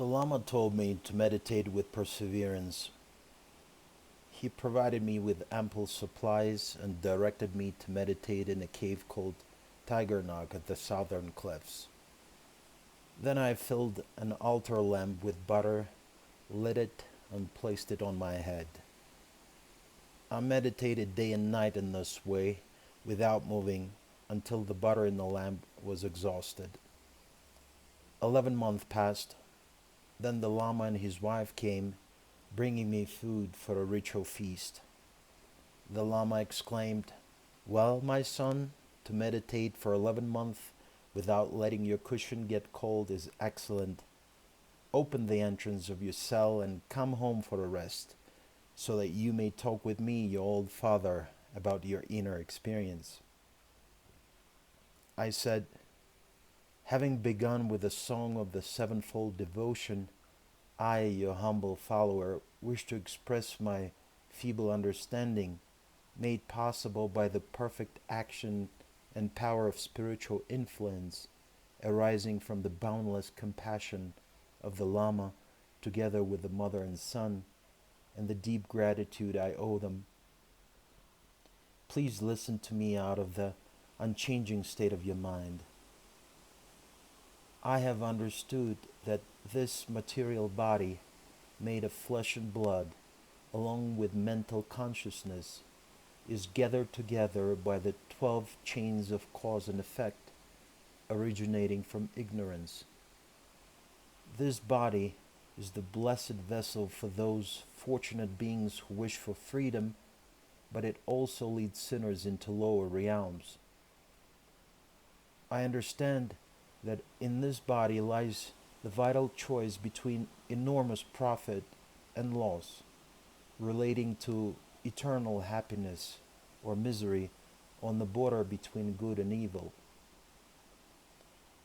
The Lama told me to meditate with perseverance. He provided me with ample supplies and directed me to meditate in a cave called Tiger Nog at the southern cliffs. Then I filled an altar lamp with butter, lit it, and placed it on my head. I meditated day and night in this way, without moving, until the butter in the lamp was exhausted. 11 months passed. Then the Lama and his wife came, bringing me food for a ritual feast. The Lama exclaimed, "Well, my son, to meditate for 11 months without letting your cushion get cold is excellent. Open the entrance of your cell and come home for a rest, so that you may talk with me, your old father, about your inner experience." I said, "Having begun with a song of the sevenfold devotion, I, your humble follower, wish to express my feeble understanding, made possible by the perfect action and power of spiritual influence, arising from the boundless compassion of the Lama, together with the mother and son, and the deep gratitude I owe them. Please listen to me out of the unchanging state of your mind. I have understood that this material body, made of flesh and blood, along with mental consciousness, is gathered together by the 12 chains of cause and effect, originating from ignorance. This body is the blessed vessel for those fortunate beings who wish for freedom, but it also leads sinners into lower realms. I understand that in this body lies the vital choice between enormous profit and loss, relating to eternal happiness or misery on the border between good and evil.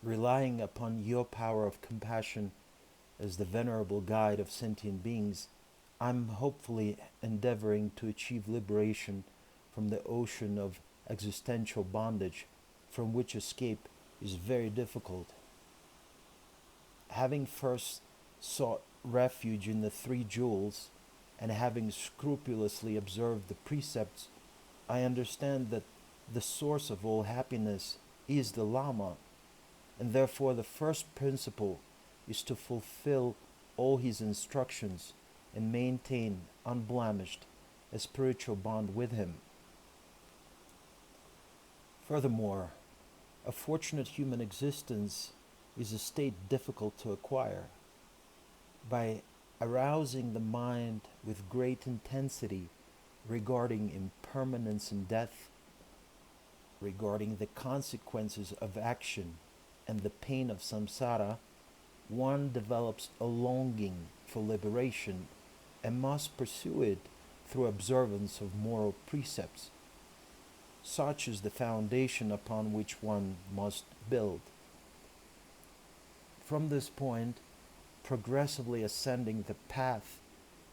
Relying upon your power of compassion as the venerable guide of sentient beings, I'm hopefully endeavoring to achieve liberation from the ocean of existential bondage from which escape is very difficult. Having first sought refuge in the three jewels, and having scrupulously observed the precepts, I understand that the source of all happiness is the Lama, and therefore the first principle is to fulfill all his instructions and maintain unblemished a spiritual bond with him. Furthermore, a fortunate human existence is a state difficult to acquire. By arousing the mind with great intensity regarding impermanence and death, regarding the consequences of action and the pain of samsara, one develops a longing for liberation and must pursue it through observance of moral precepts. Such is the foundation upon which one must build. From this point, progressively ascending the path,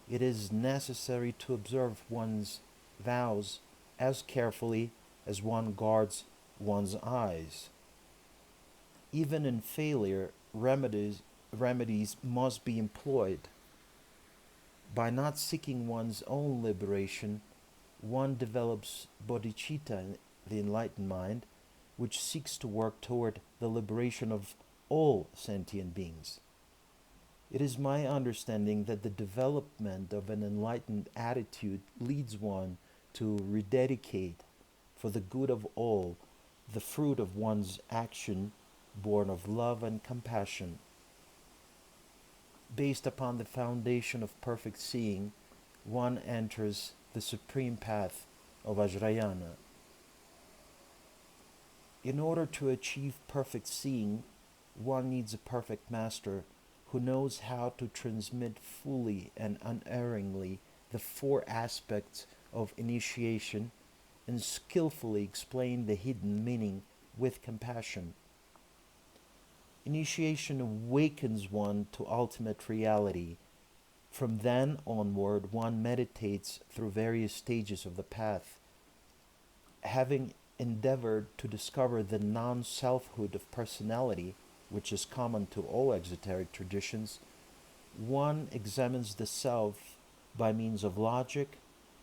it is necessary to observe one's vows as carefully as one guards one's eyes. Even in failure, remedies must be employed. By not seeking one's own liberation, one develops bodhicitta, the enlightened mind, which seeks to work toward the liberation of all sentient beings. It is my understanding that the development of an enlightened attitude leads one to rededicate, for the good of all, the fruit of one's action born of love and compassion. Based upon the foundation of perfect seeing, one enters the supreme path of vajrayana. In order to achieve perfect seeing, one needs a perfect master who knows how to transmit fully and unerringly the four aspects of initiation and skillfully explain the hidden meaning with compassion. Initiation awakens one to ultimate reality. From then onward, one meditates through various stages of the path. Having endeavored to discover the non-selfhood of personality, which is common to all exoteric traditions, one examines the self by means of logic,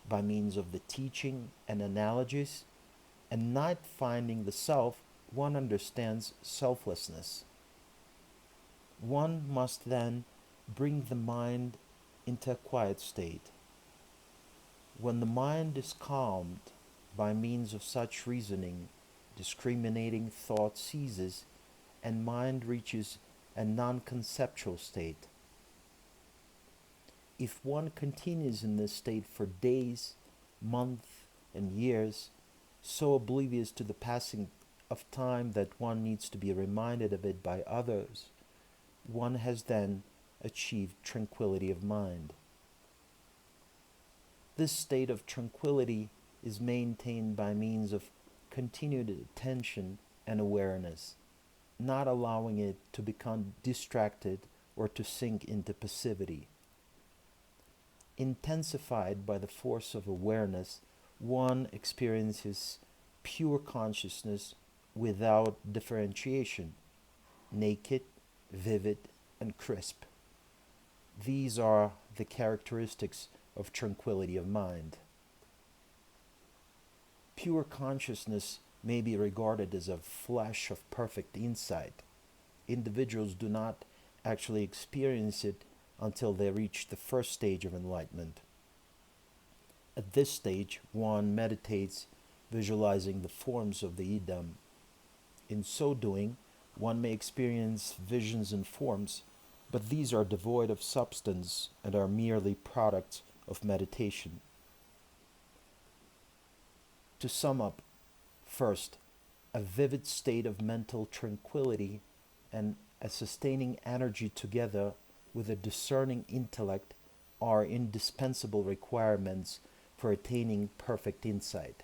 by means of the teaching and analogies, and not finding the self, one understands selflessness. One must then bring the mind into a quiet state. When the mind is calmed by means of such reasoning, discriminating thought ceases, and mind reaches a non-conceptual state. If one continues in this state for days, months, and years, so oblivious to the passing of time that one needs to be reminded of it by others, one has then achieved tranquility of mind. This state of tranquility is maintained by means of continued attention and awareness, not allowing it to become distracted or to sink into passivity. Intensified by the force of awareness, one experiences pure consciousness without differentiation, naked, vivid, and crisp. These are the characteristics of tranquility of mind. Pure consciousness may be regarded as a flash of perfect insight. Individuals do not actually experience it until they reach the first stage of enlightenment. At this stage, one meditates, visualizing the forms of the Idam. In so doing, one may experience visions and forms, but these are devoid of substance and are merely products of meditation. To sum up, first, a vivid state of mental tranquility and a sustaining energy together with a discerning intellect are indispensable requirements for attaining perfect insight.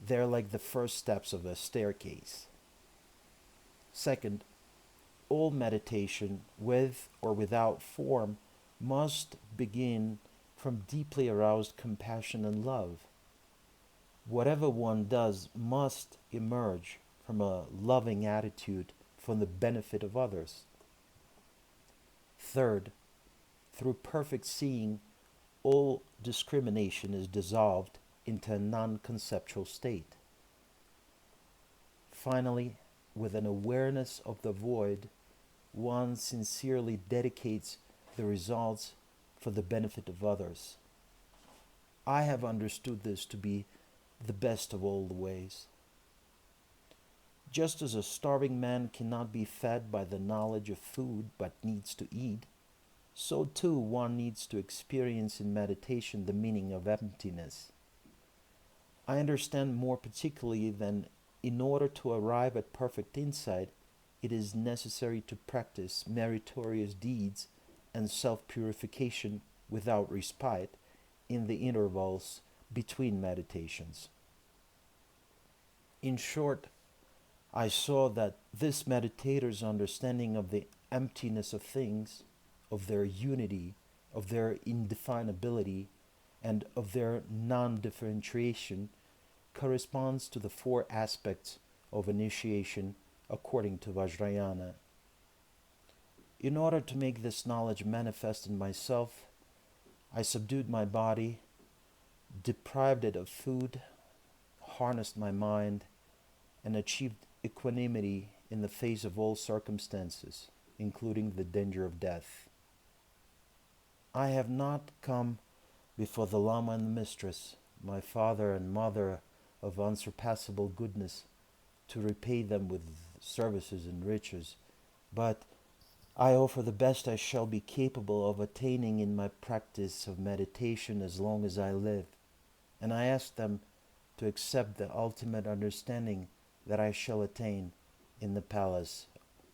They're like the first steps of a staircase. Second, all meditation, with or without form, must begin from deeply aroused compassion and love. Whatever one does must emerge from a loving attitude for the benefit of others. Third, through perfect seeing, all discrimination is dissolved into a non-conceptual state. Finally, with an awareness of the void, one sincerely dedicates the results for the benefit of others. I have understood this to be the best of all the ways. Just as a starving man cannot be fed by the knowledge of food but needs to eat, so too one needs to experience in meditation the meaning of emptiness. I understand more particularly that in order to arrive at perfect insight, it is necessary to practice meritorious deeds and self-purification without respite in the intervals between meditations. In short, I saw that this meditator's understanding of the emptiness of things, of their unity, of their indefinability, and of their non-differentiation corresponds to the four aspects of initiation according to Vajrayana. In order to make this knowledge manifest in myself, I subdued my body, deprived it of food, harnessed my mind, and achieved equanimity in the face of all circumstances, including the danger of death. I have not come before the Lama and the Mistress, my father and mother of unsurpassable goodness, to repay them with services and riches, but I offer the best I shall be capable of attaining in my practice of meditation as long as I live, and I ask them to accept the ultimate understanding that I shall attain in the palace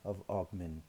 of Ogmin.